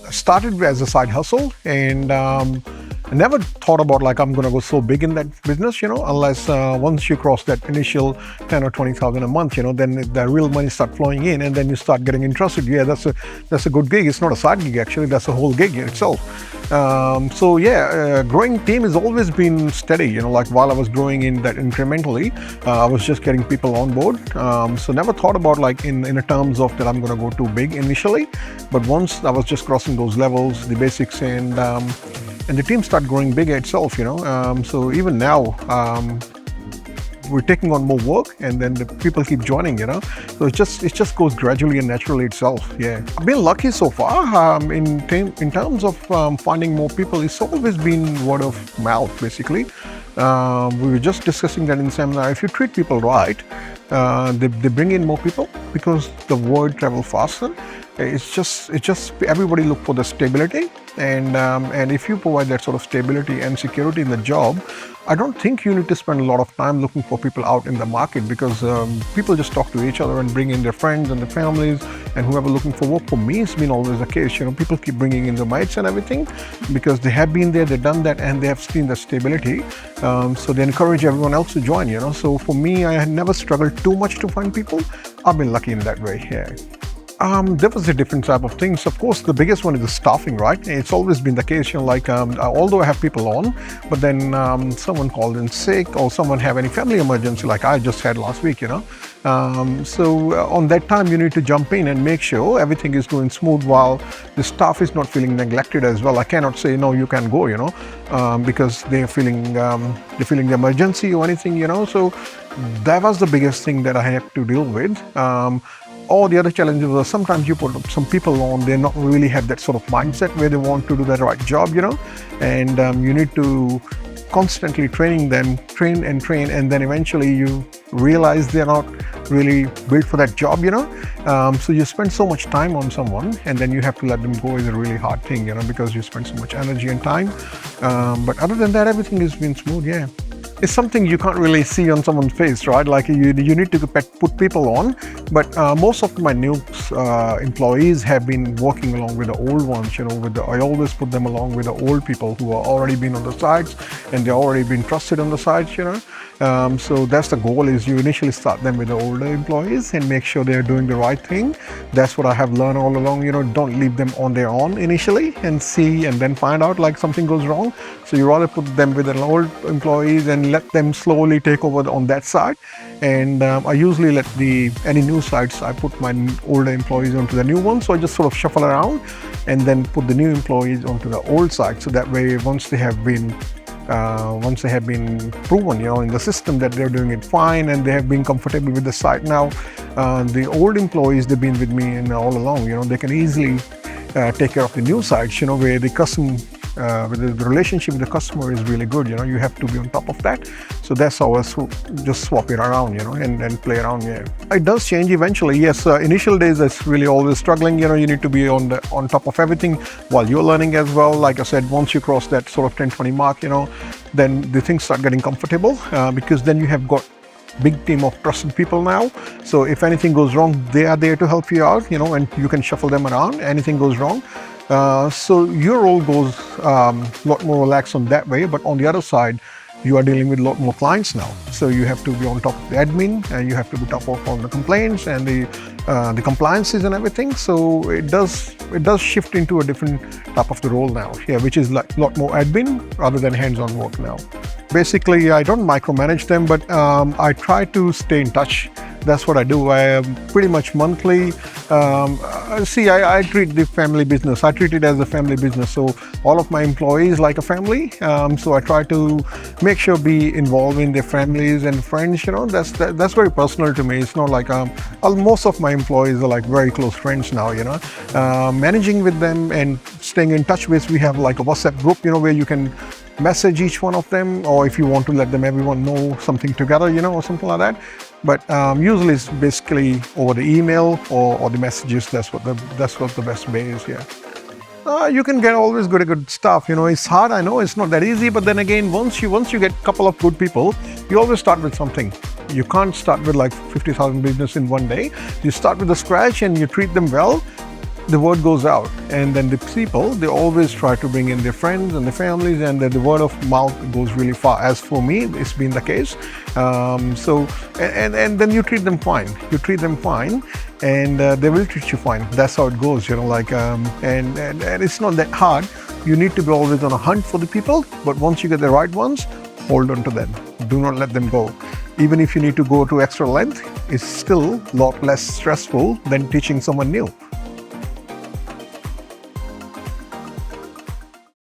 Started as a side hustle, and I never thought about like I'm gonna go so big in that business, unless once you cross that initial 10 or 20,000 a month, then the real money start flowing in, and then you start getting interested. Yeah, that's a good gig. It's not a side gig actually. That's a whole gig in itself. Growing team has always been steady. Like while I was growing in that incrementally, I was just getting people on board. So never thought about like in a terms of that I'm gonna go too big initially, but once I was just crossing those levels, the basics, and the team started growing bigger itself. So even now. We're taking on more work, and then the people keep joining. So it just goes gradually and naturally itself. Yeah, I've been lucky so far. In terms of finding more people, it's always been word of mouth basically. We were just discussing that in seminar. If you treat people right, they bring in more people because the word travels faster. It's just everybody look for the stability, and if you provide that sort of stability and security in the job, I don't think you need to spend a lot of time looking for people out in the market, because people just talk to each other and bring in their friends and their families and whoever looking for work. For me, it's been always the case. People keep bringing in the mates and everything because they have been there, they've done that, and they have seen the stability. So they encourage everyone else to join. So for me, I had never struggled too much to find people. I've been lucky in that way. Yeah. There was a different type of things. Of course, the biggest one is the staffing, right? It's always been the case, although I have people on, but then someone called in sick or someone have any family emergency like I just had last week, So on that time, you need to jump in and make sure everything is going smooth while the staff is not feeling neglected as well. I cannot say, no, you can go, because they're feeling the emergency or anything, So that was the biggest thing that I had to deal with. All the other challenges were sometimes you put some people on, they not really have that sort of mindset where they want to do the right job, and you need to constantly train, and then eventually you realize they're not really built for that job, So you spend so much time on someone, and then you have to let them go is a really hard thing, because you spend so much energy and time. But other than that, everything has been smooth, yeah. It's something you can't really see on someone's face, right? Like you need to put people on, but most of my new employees have been working along with the old ones. I always put them along with the old people who are already been on the sites, and they're already been trusted on the sites. So that's the goal, is you initially start them with the older employees and make sure they're doing the right thing. That's what I have learned all along. Don't leave them on their own initially and see and then find out like something goes wrong. So you rather put them with the old employees and let them slowly take over on that side. And I usually let any new sites, I put my older employees onto the new ones. So I just sort of shuffle around and then put the new employees onto the old side. So that way, once they have been proven, in the system that they're doing it fine and they have been comfortable with the site now, the old employees, they've been with me all along. They can easily take care of the new sites, where the the relationship with the customer is really good. You have to be on top of that. So that's how I just swap it around, and play around. Yeah, it does change eventually. Yes, initial days it's really always struggling. You need to be on top of everything while you're learning as well. Like I said, once you cross that sort of 10-20 mark, then the things start getting comfortable because then you have got big team of trusted people now. So if anything goes wrong, they are there to help you out, and you can shuffle them around. Anything goes wrong. So your role goes a lot more relaxed on that way, but on the other side, you are dealing with a lot more clients now. So you have to be on top of the admin, and you have to be top of all the complaints and the compliances and everything. So it does shift into a different type of the role now, which is like a lot more admin rather than hands-on work now. Basically, I don't micromanage them, but I try to stay in touch. That's what I do. I pretty much monthly. I treat the family business. I treat it as a family business. So all of my employees like a family. So I try to make sure be involved in their families and friends. That's very personal to me. It's not like most of my employees are like very close friends now. Managing with them and staying in touch with. We have like a WhatsApp group. Where you can message each one of them, or if you want to let everyone know something together, or something like that. But usually it's basically over the email or the messages. That's what the best way is. Yeah. You can get always good stuff. It's hard. I know it's not that easy. But then again, once you get a couple of good people, you always start with something. You can't start with like 50,000 business in one day. You start with the scratch and you treat them well. the word goes out, and then the people, they always try to bring in their friends and their families, and the word of mouth goes really far. As for me, it's been the case. And then you treat them fine. You treat them fine, and they will treat you fine. That's how it goes, and it's not that hard. You need to be always on a hunt for the people, but once you get the right ones, hold on to them. Do not let them go. Even if you need to go to extra length, it's still a lot less stressful than teaching someone new.